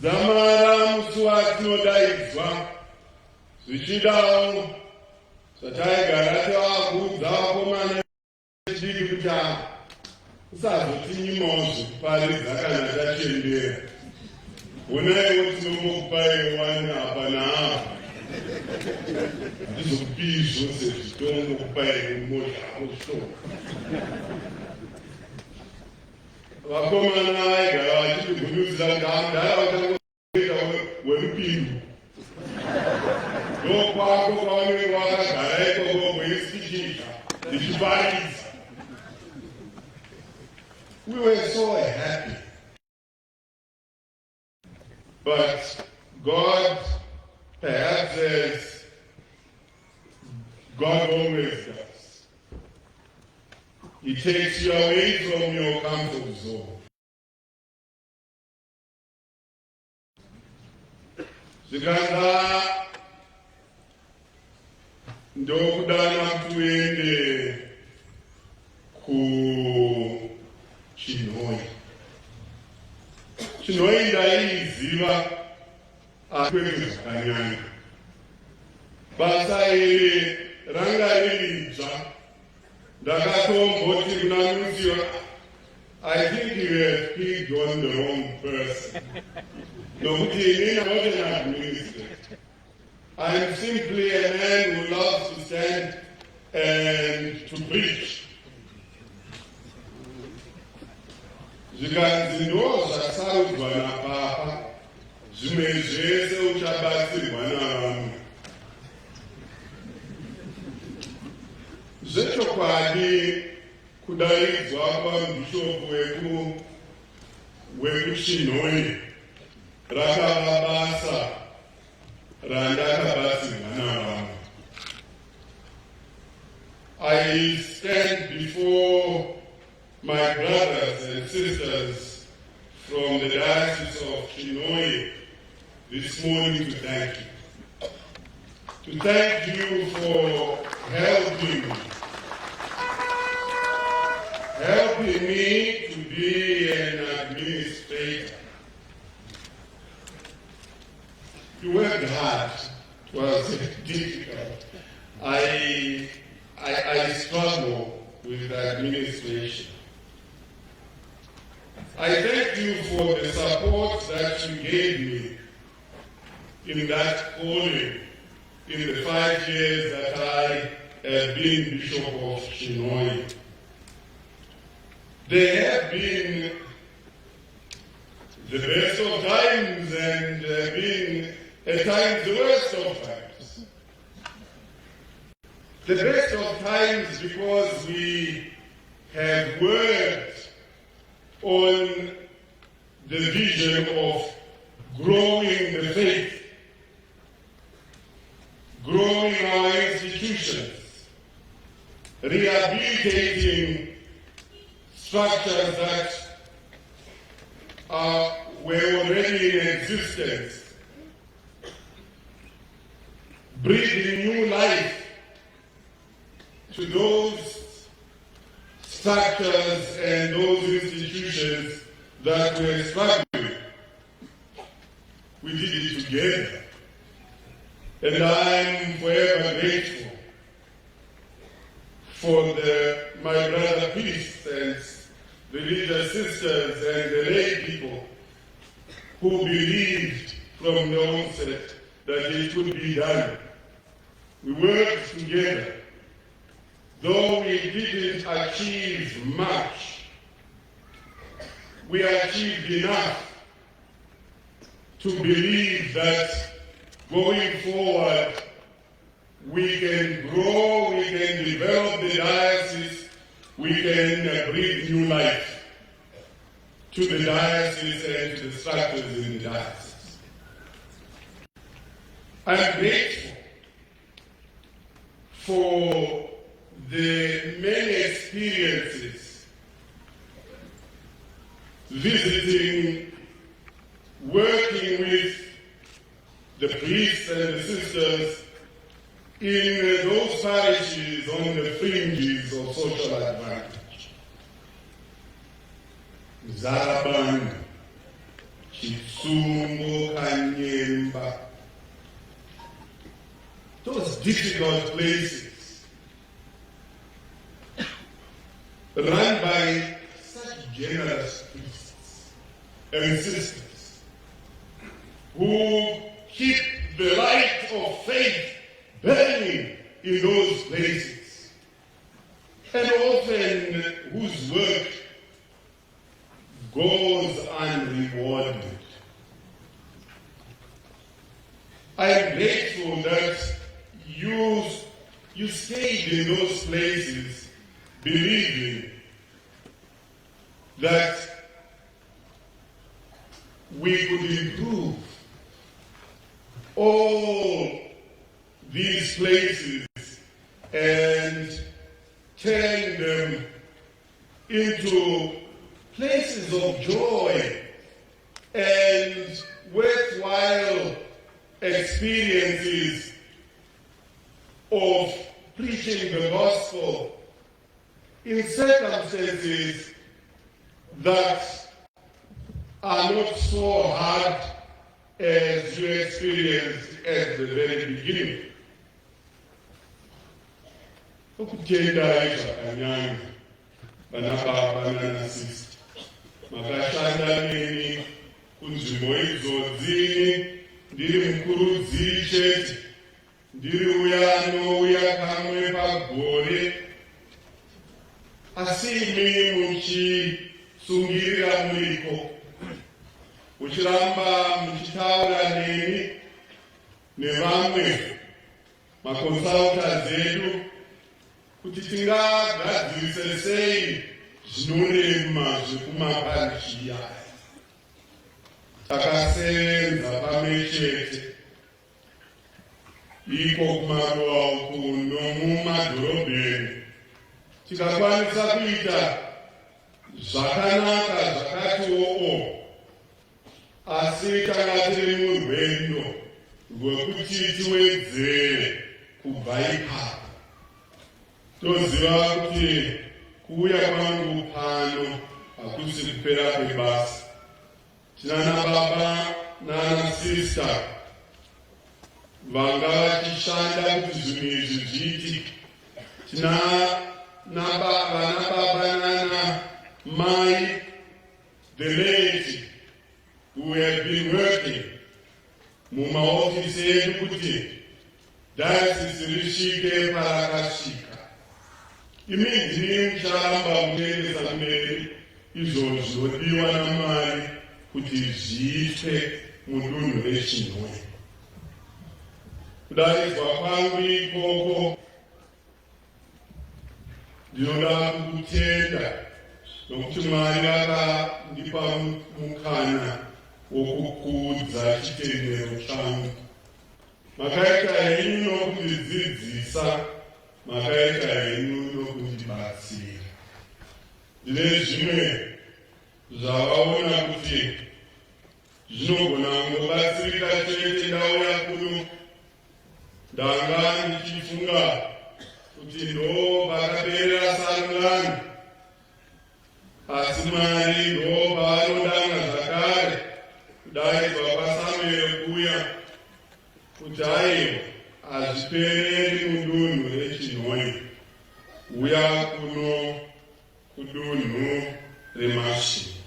Zamara Muswat no Daizwa, Suchidao, Satai Garata, Buzakomana, Jiguta, Sabuti Mos, Paris, Akana, Chimbe. When I was to move by one Abana, this would be so don't look by more. Wakomana, Garage, the Blues and down, Wellpin. No Paco, Gareko, Whisky, the Shibais. We were so happy. But God, perhaps as God always does, He takes you away from your comfort zone. Zikanda ndokudana tuende ku Chinoi. Chinoi ndaiziva akwekeza kanyanga. Basa iri ranga riridzva. Ndakatomboti kuna Lucio, I think you have picked on the wrong person. Nokuti I'm not an administrator. I'm simply a man who loves to stand and to preach. Zvikanzi ndo zvasaudzwa napapa, zvimwe zvese uchabatsirwa navamwe. Zvechokwadi kudaidzwa kwabhishopu wekuChinoi rakava basa randakabatsirwa navamwe. I stand before my brothers and sisters from the Diocese of Chinoi this morning to thank you. To thank you for helping me to be an administrator. You worked hard. It was difficult. I struggle with administration. I thank you for the support that you gave me in that calling in the 5 years that I have been Bishop of Chinoi. There have been the best of times and been at times the worst of times. The best of times because we have worked on the vision of growing the faith, growing our institutions, rehabilitating structures that were already in existence, breathing new life to those structures and those institutions that were struggling. We did it together. And I'm forever grateful for my brother priests and religious sisters and the lay people who believed from the onset that it could be done. We worked together. Though we didn't achieve much, we achieved enough to believe that going forward we can grow, we can develop the diocese, we can breathe new life to the diocese and to the structures in the diocese. I'm grateful for the many experiences visiting, working with the priests and the sisters in those parishes on the fringes of social advantage. Zarabanga, Chitsungo Kanyemba. Those difficult places run by such generous priests and sisters who keep the light of faith burning in those places, and often whose work goes unrewarded. I am grateful that you stayed in those places believing that we could improve all these places and turn them into places of joy and worthwhile experiences of preaching the gospel in circumstances that are not so hard as you experienced at the very beginning. Ukutendai zvakanyanya vana baba nana sista makashanda neni kunzvimbo idzodzi ndiri mukurudziri chete, ndiri uya anouya kamwe pagore, asi imi muchisungirira muriko, muchiramba muchitaura neni nevamwe makonsulta zedu kuti tingagadzirise sei zvinorema zvekumaparishi aya. Takasenza pamwe chete iko kumaruwa uku nomumadhorobheni, tikakwanisa kuita zvakanaka zvakati oo, asi tanga tiri murwendo rwekuti tiwedzere kubva ipapo. Toziva kuti kuuya kwangu pano hakusi kupera kwebasa. Tinana baba nana sista vanga vachishanda kuti zvinhu izvi zviitike. Vana baba nana mai, the lady who have been working mumaofisi edu kuti diocese risvike parakasvika. Imi ndimi mucharamba munoendesa mberi izvo zvinodiwa naMwari kuti zviitwe mudunhu reChinwe. Kudaidzwa kwangu ikoko ndinoda kukutenda nokuti Mwari akandipa mukana wokukudza chitendero changu. Makaita henyu nokundidzidzisa, makaita henyu nokundibatsira. Ndine zvimwe zvavaona kuti zvinogona kungobatsirika chete ndauya kuno, ndanga ndichifunga kuti ndo pakaperera sangano, asi Mwari ndo paanodana zvakare kudaidzwa kwaSamueri kuya kuti aiwa hazvipereri mudunhu reChinwe, uya kuno kudunhu reMasvingo.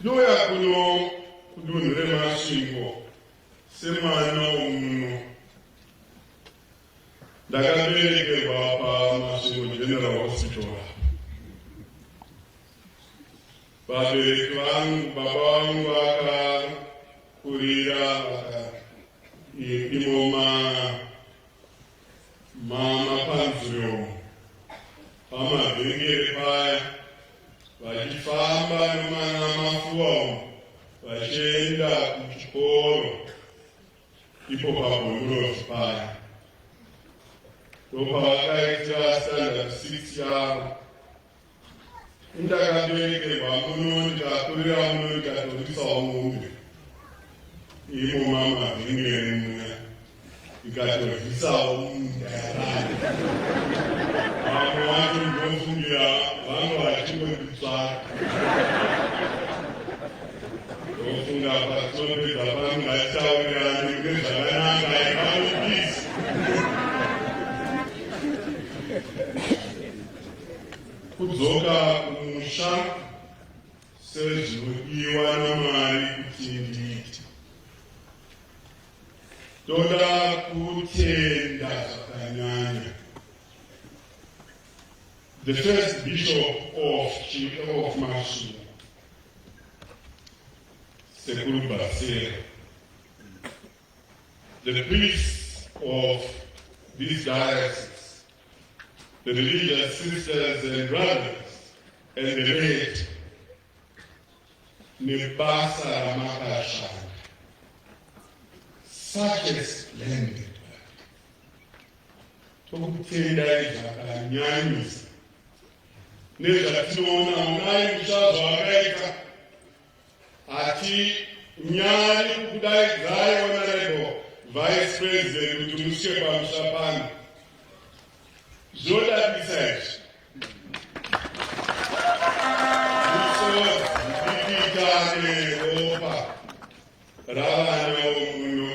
Ndinouya kuno kudunhu reMasvingo semwana womuno. Ndakaberekerwa paMasvingo General Hospital. Vabereki vangu, baba vangu vakakurira imo mapanzuro pamavhengere paya, vachifamba namafua vachienda kuchikoro ipo paBhondorosi paya. Ndopavakaita standard 6 yavo. Ndakaberekerwa muno, ndikakurira muno, ndikatorisawo mombe imo mamavhengere muya, ndikatoryisawo mundarani. Vamwe vacho ndofungira vange vachingonditsvaka. funga patopedza pangataurirani nezvakanaka ikamupisi. Kudzoka kumusha sezvinodiwa namari kuti ndiite. Toda kutenda zvakanyanya. The first bishop of Masvingo, Sekuru Basera, the priests of this diocese, the religious sisters and brothers, and the laity, nebasa ramakashanda. Such a splendid work. Tokutenda zvakanyanyisa. Nezvatinoona unai mushazva wakaita ati nyari kukudaidzai honorable vice president kuti musvike pamusha pano. Zvodadisa izvi. Zvipika neropa ravana vomuno,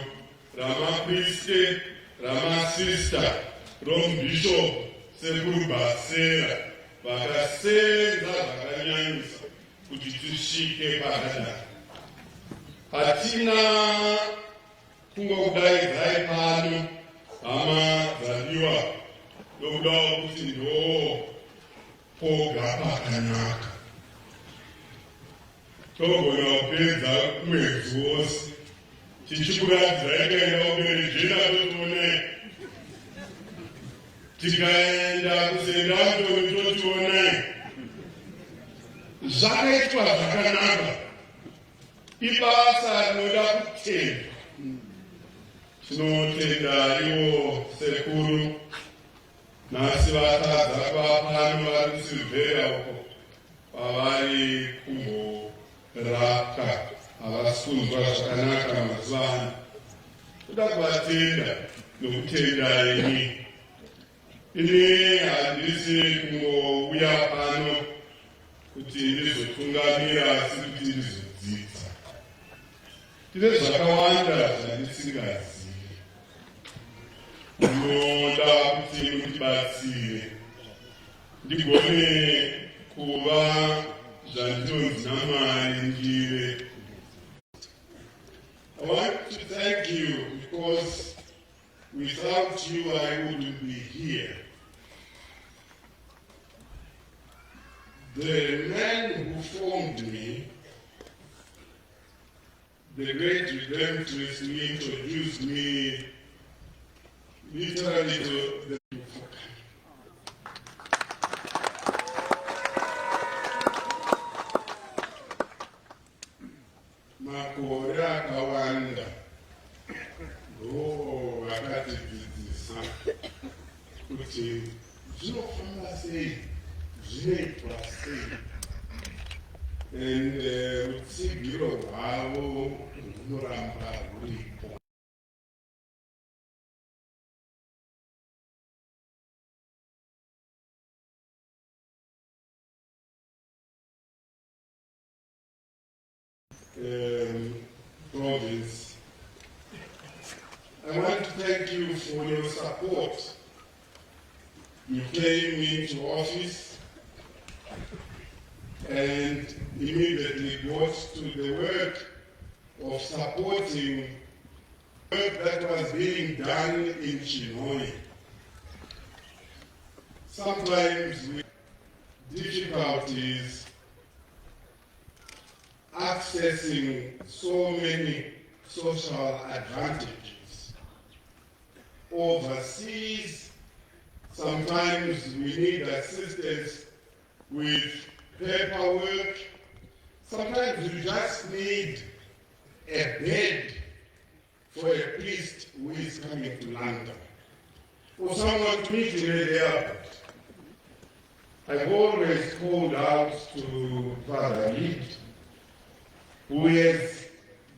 ramapriste, ramasista, romubishop Sekuru Basera, vakasenza zvakanyanyisa kuti tisvike pakadai. Hatina kungokudaidzai pano hama dzadiwa nokudawo kuti ndo poga pakanaka. Togona kupedza mwedzi wose tichikuradzai kaenda uberejena totionai, tikaenda kusendamtoni totionai. Zvakaitwa zvakanaka, ibasa rinoda kutendwa. Tinotenda ivo sekuru nhasi vatadza kwapano vari kusilvhera uko kwavari kumborapwa, havasi kunzwa zvakanaka mazuva ano. Toda kuvatenda nokutenda imi. Ini handisi kungouya pano kuti ndizotungamira asi kuti ndizodzidza. Tine zvakawanda zvandisingazivi. Ndinoda kuti mundibatsire ndigone kuva zvandinonzi naMwari ndive. I want to thank you because without you I wouldn't be here. The man who formed me, the great Redemptorist, who introduced me literally to the makore akawanda ndo vakatidzidzisa kuti zvinofamba sei, zvinoitwa sei, and rutsigiro rwavo runoramba ruripo. Province. I want to thank you for your support. You came into office and immediately got to the work of supporting work that was being done in Chinhoyi. Sometimes with difficulties accessing so many social advantages. Overseas, sometimes we need assistance with paperwork. Sometimes we just need a bed for a priest who is coming to London, or someone to meet in the airport. I've always called out to Father Reed, who has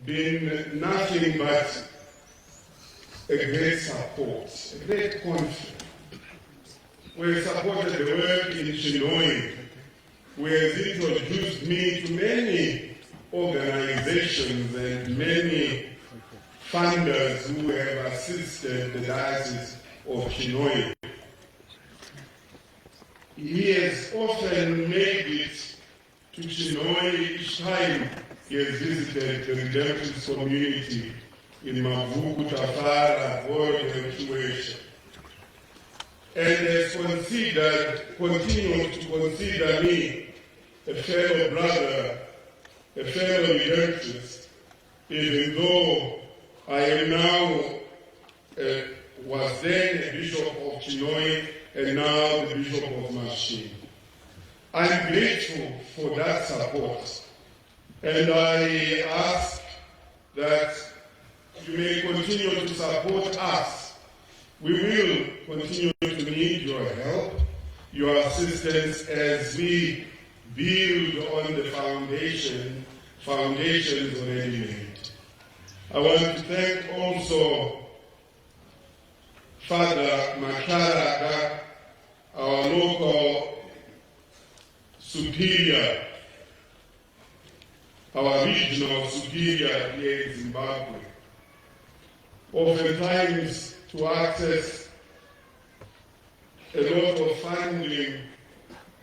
been nothing but a great support, a great confidence. We have supported the work in Chinhoyi, who has introduced me to many organizations and many funders who have assisted the Diocese of Chinoy. He has often made it to Chinoy each time he has visited the Redemptorist community in Mavuku, Tafara, Void, and Chiwesha, and has continued to consider me a fellow brother, a fellow Redemptorist, even though I am now, was then a Bishop of Chinoy and now the Bishop of Masvingo. I'm grateful for that support, and I ask that you may continue to support us. We will continue to need your help, your assistance as we build on the foundations already made. I want to thank also Father Makaraka, our local superior, our regional superior here in Zimbabwe. Oftentimes, to access a lot of funding,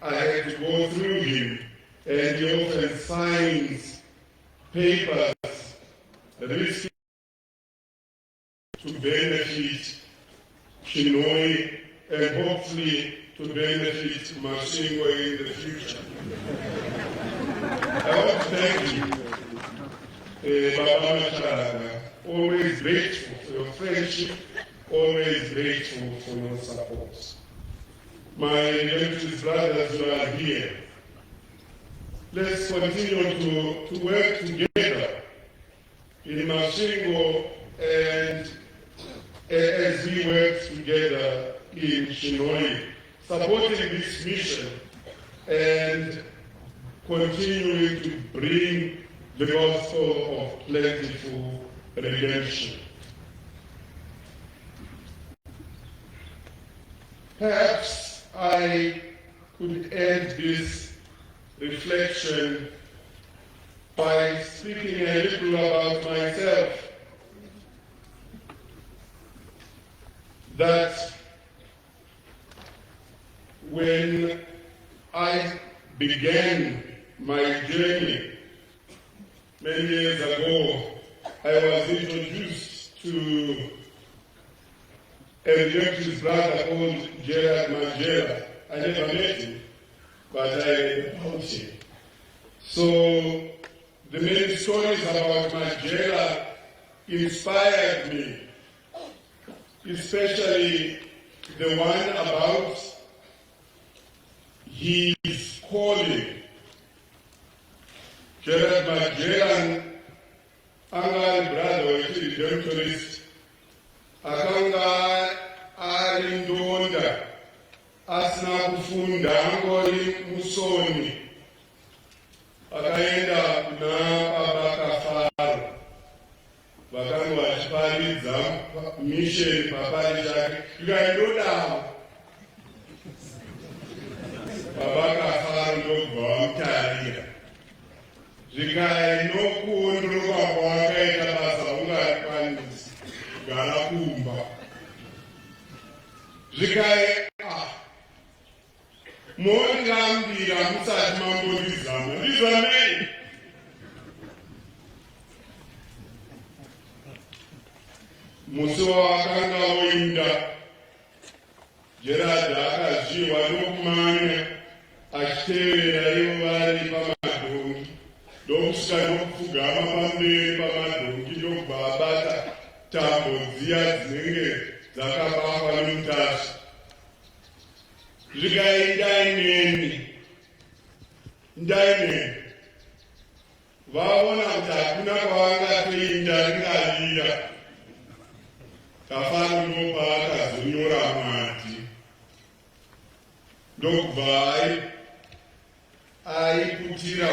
I had to go through him, and he often signs papers risking to benefit Chinoy and hopefully to benefit Masvingo in the future. I want to thank you, Baba Macharaga. Always grateful for your friendship, always grateful for your support. My Redemptorist brothers who are here, let's continue to work together in Masvingo and as we work together in Chinoy, supporting this mission and continuing to bring the gospel of plentiful redemption. Perhaps I could end this reflection by speaking a little about myself. That when I began my journey many years ago, I was introduced to a Redemptorist brother called Gerard Mandela. I never met him, but I heard about him. So the many stories about Mandela inspired me, especially the one about his calling. Gerard Mandela, anga brother wechiredemptorist, akanga ari ndonda asina kufunda, angori musoni, akaenda kuna baba Kafaro, vakanga vachiparidza misheni papari chake, ikaindodawo baba Kafaro ndobva vamutarira zvikainokuondoka kwawakaita basa ungakwanisi kugara kumba zvikai mondingambira musati mambondizama ndizvamei musi wawakanga woinda Gerard akazviwa nokumanya achitevera ivo vari pamadhongi ndokusvika nokupfugama pamberi pamadhongi ndobva abata tambo dziya dzinenge dzakabakwa nomutasvi zvikai ndaineni vaona kuti hakuna kwavangatoinda ringarira Kafaro ndopaakazonyora mwati ndobva aiputira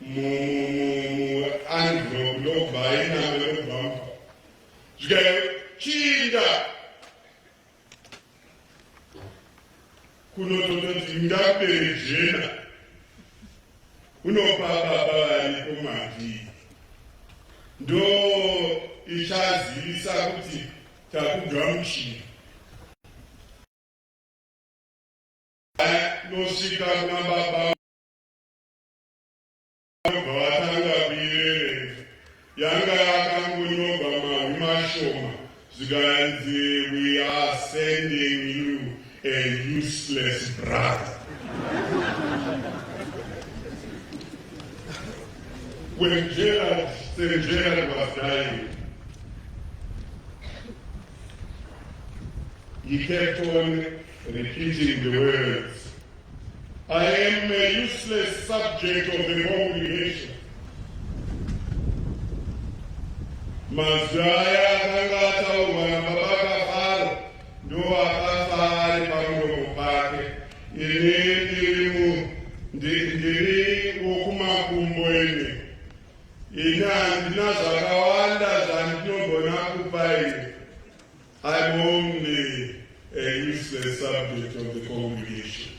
muenvelope ndobva ainama nobva zvikachinda kunotototi ndapere jena unobaba kumati ndo ichazivisa kuti takubva muchini nosvika kuna baba vatanga kuierera yanga yakangonyorwa mahwi mashoma zvikanzi we are sending you a useless brother. When Gerald was dying, he kept on repeating the words, I am a useless subject of the congregation. Mazaya kangata umabaka faro, ndo akafari pamuromo pake, ndiri wokumakumbo ene. Ndina zvakawanda zvandinogona kupa ine. I'm only a useless subject of the congregation.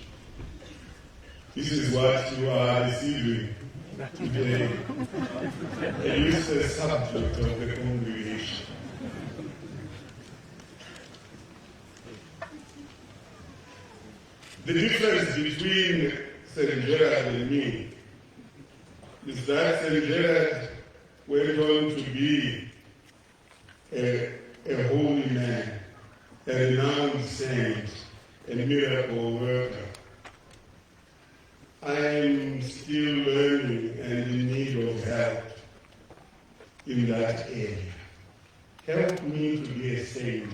This is what you are receiving today. A useless subject of the congregation. The difference between St. Gerard and me is that St. Gerard went on to be a holy man, a renowned saint, a miracle worker. I am still learning and in need of help in that area. Help me to be a saint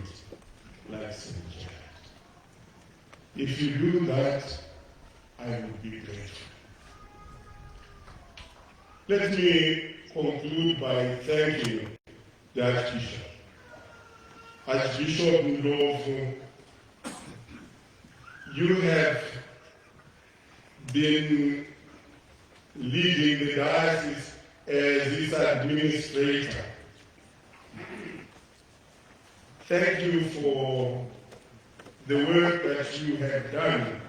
like St. Gerard. If you do that, I will be grateful. Let me conclude by thanking the Archbishop. Archbishop Ndlovu, you have been leading the diocese as its administrator. Thank you for the work that you have done.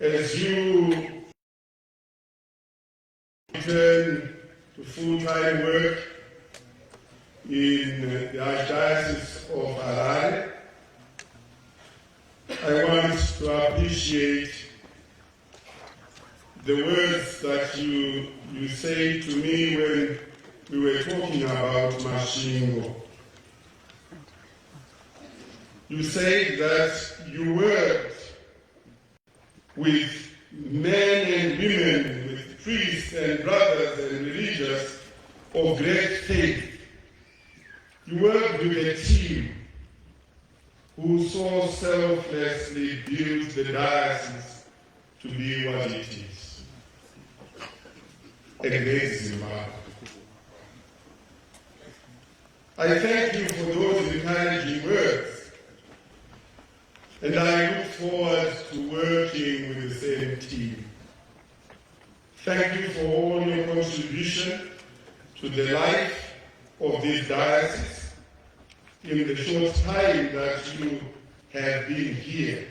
As you return to full-time work in the Archdiocese of Harare, I want to appreciate the words that you say to me when we were talking about Masvingo. You say that you worked with men and women, with priests and brothers and religious of great faith. You worked with a team who so selflessly built the diocese to be what it is. A great Zimbabwe. I thank you for those encouraging words, and I look forward to working with the same team. Thank you for all your contribution to the life of this diocese in the short time that you have been here.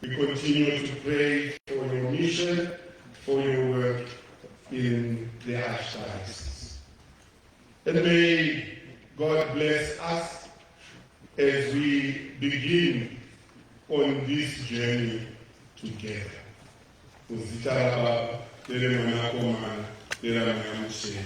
We continue to pray for your mission, for your work in the Archdiocese. And may God bless us as we begin on this journey together. Uzita Baba, Tere Mwana Komana, Tere Mwana Mushe.